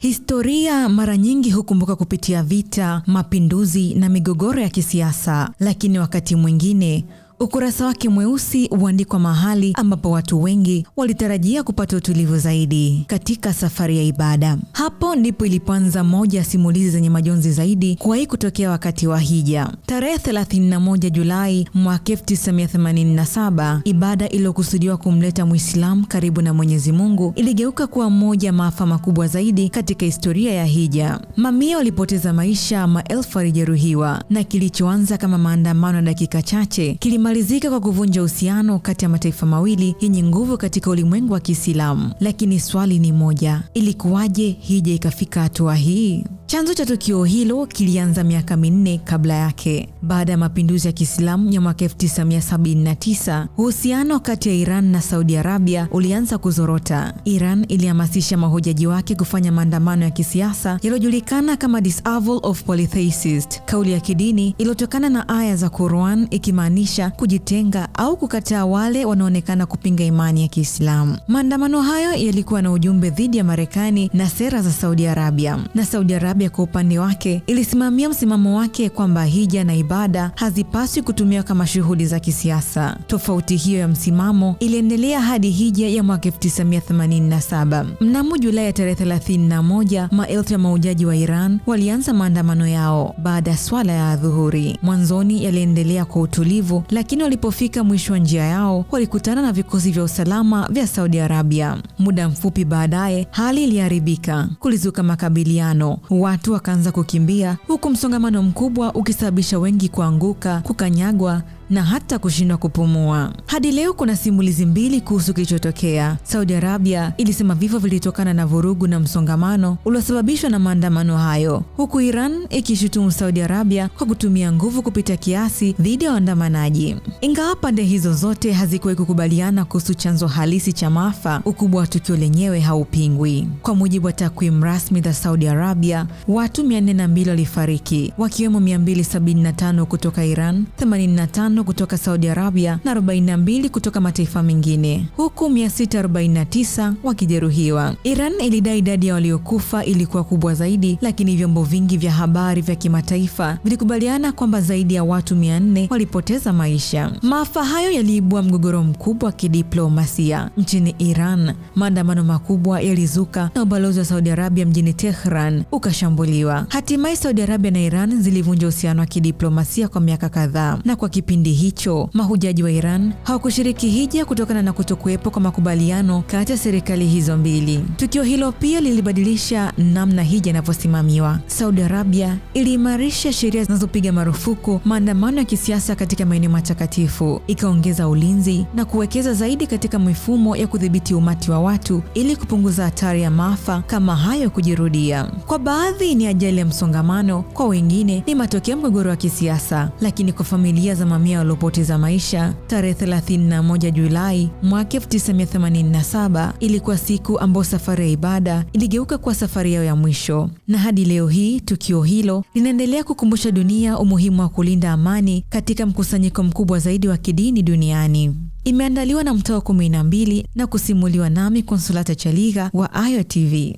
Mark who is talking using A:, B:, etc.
A: Historia mara nyingi hukumbuka kupitia vita, mapinduzi na migogoro ya kisiasa, lakini wakati mwingine ukurasa wake mweusi huandikwa mahali ambapo watu wengi walitarajia kupata utulivu zaidi katika safari ya ibada. Hapo ndipo ilipoanza moja ya simulizi zenye majonzi zaidi kuwahi kutokea wakati wa hija. Tarehe 31 Julai mwaka 1987, ibada iliyokusudiwa kumleta Muislamu karibu na Mwenyezi Mungu iligeuka kuwa moja maafa makubwa zaidi katika historia ya hija. Mamia walipoteza maisha, maelfu walijeruhiwa, na kilichoanza kama maandamano ya dakika chache malizika kwa kuvunja uhusiano kati ya mataifa mawili yenye nguvu katika ulimwengu wa Kiislamu. Lakini swali ni moja, ilikuwaje hija ikafika hatua hii? Chanzo cha tukio hilo kilianza miaka minne kabla yake. Baada ya mapinduzi ya Kiislamu ya mwaka 1979, uhusiano kati ya Iran na Saudi Arabia ulianza kuzorota. Iran ilihamasisha mahujaji wake kufanya maandamano ya kisiasa yaliyojulikana kama Disavowal of Polytheists, kauli ya kidini iliyotokana na aya za Qur'an ikimaanisha kujitenga au kukataa wale wanaonekana kupinga imani ya Kiislamu. Maandamano hayo yalikuwa na ujumbe dhidi ya Marekani na sera za Saudi Arabia, na Saudi Arabia kwa upande wake ilisimamia msimamo wake kwamba hija na ibada hazipaswi kutumiwa kama shughuli za kisiasa. Tofauti hiyo ya msimamo iliendelea hadi hija ya mwaka 1987. Mnamo Julai tarehe 31, maelfu ya mahujaji wa Iran walianza maandamano yao baada ya swala ya adhuhuri. Mwanzoni yaliendelea kwa utulivu, lakini walipofika mwisho wa njia yao walikutana na vikosi vya usalama vya Saudi Arabia. Muda mfupi baadaye hali iliharibika, kulizuka makabiliano, watu wakaanza kukimbia, huku msongamano mkubwa ukisababisha wengi kuanguka, kukanyagwa na hata kushindwa kupumua. Hadi leo kuna simulizi mbili kuhusu kilichotokea. Saudi Arabia ilisema vifo vilitokana na vurugu na msongamano uliosababishwa na maandamano hayo, huku Iran ikishutumu Saudi Arabia kwa kutumia nguvu kupita kiasi dhidi ya waandamanaji. Ingawa pande hizo zote hazikuwahi kukubaliana kuhusu chanzo halisi cha maafa, ukubwa wa tukio lenyewe haupingwi. Kwa mujibu wa takwimu rasmi za Saudi Arabia, watu 402 walifariki, wakiwemo 275 kutoka Iran, 85 kutoka Saudi Arabia na 42 kutoka mataifa mengine, huku 649 wakijeruhiwa. Iran ilidai idadi ya waliokufa ilikuwa kubwa zaidi, lakini vyombo vingi vya habari vya kimataifa vilikubaliana kwamba zaidi ya watu 400 walipoteza maisha. Maafa hayo yaliibua mgogoro mkubwa wa kidiplomasia nchini Iran. Maandamano makubwa yalizuka na ubalozi wa Saudi Arabia mjini Tehran ukashambuliwa. Hatimaye Saudi Arabia na Iran zilivunja uhusiano wa kidiplomasia kwa miaka kadhaa, na kwa kipindi hicho mahujaji wa Iran hawakushiriki hija kutokana na kutokuwepo kwa makubaliano kati ya serikali hizo mbili. Tukio hilo pia lilibadilisha namna hija inavyosimamiwa. Saudi Arabia iliimarisha sheria zinazopiga marufuku maandamano ya kisiasa katika maeneo matakatifu, ikaongeza ulinzi na kuwekeza zaidi katika mifumo ya kudhibiti umati wa watu ili kupunguza hatari ya maafa kama hayo kujirudia. Kwa baadhi ni ajali ya msongamano, kwa wengine ni matokeo ya mgogoro wa kisiasa, lakini kwa familia za mamia waliopoteza maisha, tarehe 31 Julai mwaka 1987 ilikuwa siku ambayo safari ya ibada iligeuka kuwa safari yao ya mwisho. Na hadi leo hii tukio hilo linaendelea kukumbusha dunia umuhimu wa kulinda amani katika mkusanyiko mkubwa zaidi wa kidini duniani. Imeandaliwa na Mtawa 12 na kusimuliwa nami Consolata Chaliga wa Ayo TV.